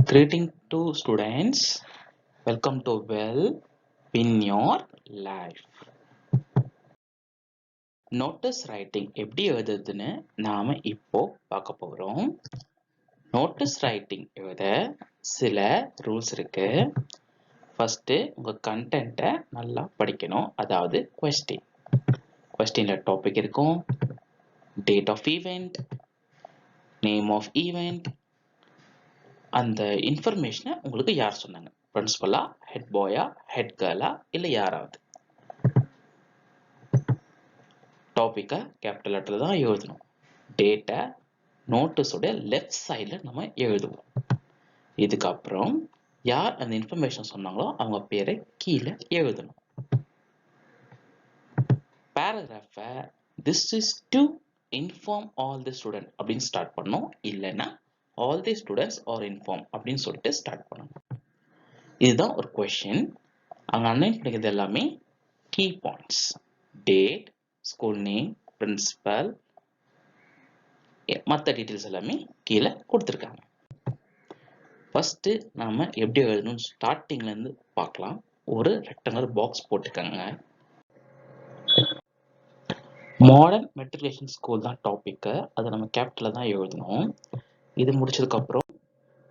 Greeting to students. Welcome to Well in Your Life. Notice writing எப்படி எழுதுறதுன்னு நாம இப்போ பார்க்க போறோம். நோட்டீஸ் ரைட்டிங் எழுத சில ரூல்ஸ் இருக்கு. ஃபர்ஸ்ட் உங்க கண்டென்ட்டை நல்லா படிக்கணும். அதாவது கொஸ்டின்ல டாபிக் இருக்கும், date of event, name of event, அந்த இன்ஃபர்மேஷனை உங்களுக்கு யார் சொன்னாங்க, பிரின்சிபலா, ஹெட் பாயா, ஹெட் கேர்ளா, இல்ல யாராவது. டாபிக்கை கேபிட்டல் லெட்டர் தான் எழுதணும். டேட்டை நோட்டீஸோட லெஃப்ட் சைடில் நம்ம எழுதுவோம். இதுக்கப்புறம் யார் அந்த இன்ஃபர்மேஷன் சொன்னாங்களோ அவங்க பேரை கீழே எழுதணும். பேராகிராஃபை this is to inform all the student அப்படின்னு ஸ்டார்ட் பண்ணணும். இல்லைன்னா all the students are inform அப்படின்னு சொல்லிட்டு ஸ்டார்ட் பண்ணணும். இதுதான் ஒரு கொஸ்டின். அங்கே அன்னைன் பண்ணிக்கிறது எல்லாமே key points. Date, school name, principal, மற்ற டீட்டெயில்ஸ் எல்லாமே கீழே கொடுத்துருக்காங்க. ஃபர்ஸ்ட் நாம எப்படி எழுதணும் ஸ்டார்டிங்ல இருந்து பார்க்கலாம். ஒரு ரெக்டாங்குலர் பாக்ஸ் போட்டுக்கோங்க. மாடர்ன் மெட்ரிகுலேஷன் ஸ்கூல் தான் டாபிக். அதை நம்ம கேபிட்டல்ல தான் எழுதணும். இது முடிச்சதுக்கு அப்புறம்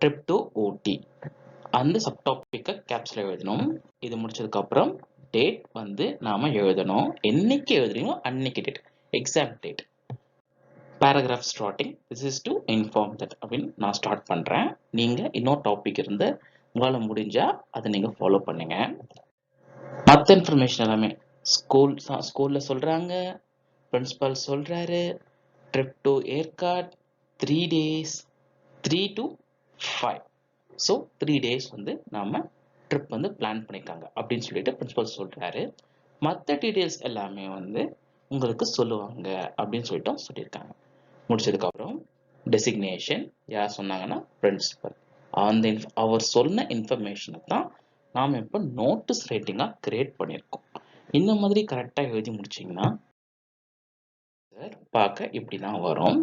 ட்ரிப் டு ஊட்டி அந்த சப் டாபிக்கை கேப்ஸ்ல எழுதணும். இது முடிச்சதுக்கு அப்புறம் டேட் வந்து நாம எழுதணும். என்னைக்கு எழுதுறீங்களோ அன்னைக்கு date, exam date. Paragraph starting this is to inform that அப்படின்னு நான் ஸ்டார்ட் பண்றேன். நீங்க இன்னொரு டாபிக் இருந்து உங்களால் முடிஞ்சா அதை நீங்க ஃபாலோ பண்ணுங்க. மற்ற இன்ஃபர்மேஷன் எல்லாமே ஸ்கூல்ல சொல்றாங்க, பிரின்சிபல் சொல்றாரு, trip to Yercaud 3 days, 3 to 5. So 3 days வந்து நாம ட்ரிப் வந்து பிளான் பண்ணிக்காங்க அப்படின்னு சொல்லிட்டு பிரின்சிபல் சொல்றாரு. மற்ற டீடைல்ஸ் எல்லாமே வந்து உங்களுக்கு சொல்லுவாங்க அப்படின்னு சொல்லிட்டு சொல்லியிருக்காங்க. முடிச்சதுக்கு அப்புறம் டெசிக்னேஷன் யார் சொன்னாங்கன்னா பிரின்சிபல். அந்த அவர் சொன்ன இன்ஃபர்மேஷனை தான் நாம இப்போ நோட்டீஸ் ரைட்டிங்கா கிரியேட் பண்ணியிருக்கோம். இந்த மாதிரி கரெக்டா எழுதி முடிச்சீங்கன்னா பார்க்க இப்படி தான் வரும்.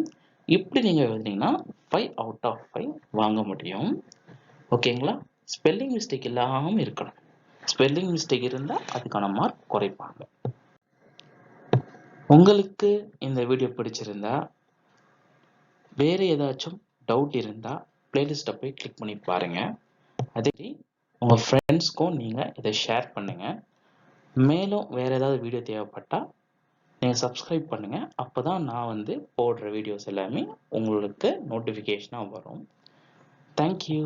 இப்படி நீங்க எழுதுனீங்கன்னா 5 out of 5 வாங்க முடியும். ஓகேங்களா? ஸ்பெல்லிங் மிஸ்டேக் இல்லாம இருக்கணும். ஸ்பெல்லிங் மிஸ்டேக் இருந்தா அதுக்கான மார்க் குறைப்பாங்க. உங்களுக்கு இந்த வீடியோ பிடிச்சிருந்தா, வேற ஏதாச்சும் டவுட் இருந்தா பிளேலிஸ்ட்டை போய் கிளிக் பண்ணி பாருங்க. அதே உங்க ஃப்ரெண்ட்ஸ்க்கும் நீங்க இதை ஷேர் பண்ணுங்க. மேலும் வேற ஏதாவது வீடியோ தேவைப்பட்டா நீங்க சப்ஸ்கிரைப் பண்ணுங்க. அப்பதான் நான் வந்து போடுற வீடியோஸ் எல்லாமே உங்களுக்கு நோட்டிஃபிகேஷனா வரும். தேங்க்யூ.